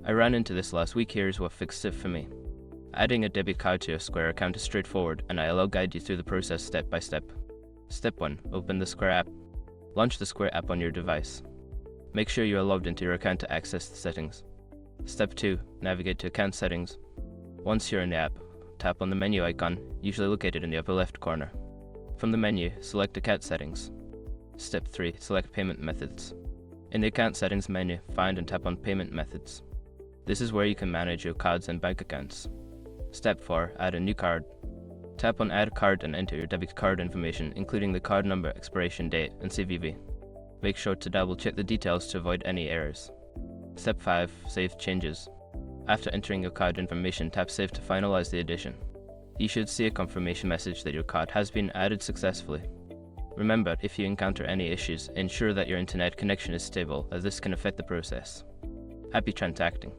I ran into this last week. Here's what fixed it for me. Adding a debit card to your Square account is straightforward, and I'll guide you through the process step by step. Step 1. Open the Square app. Launch the Square app on your device. Make sure you are logged into your account to access the settings. Step 2. Navigate to Account Settings. Once you're in the app, tap on the menu icon, usually located in the upper left corner. From the menu, select Account Settings. Step 3. Select Payment Methods. In the Account Settings menu, find and tap on Payment Methods. This is where you can manage your cards and bank accounts. Step 4. Add a new card. Tap on Add Card and enter your debit card information, including the card number, expiration date, and CVV. Make sure to double check the details to avoid any errors. Step 5. Save changes. After entering your card information, tap Save to finalize the addition. You should see a confirmation message that your card has been added successfully. Remember, if you encounter any issues, ensure that your internet connection is stable, as this can affect the process. Happy transacting!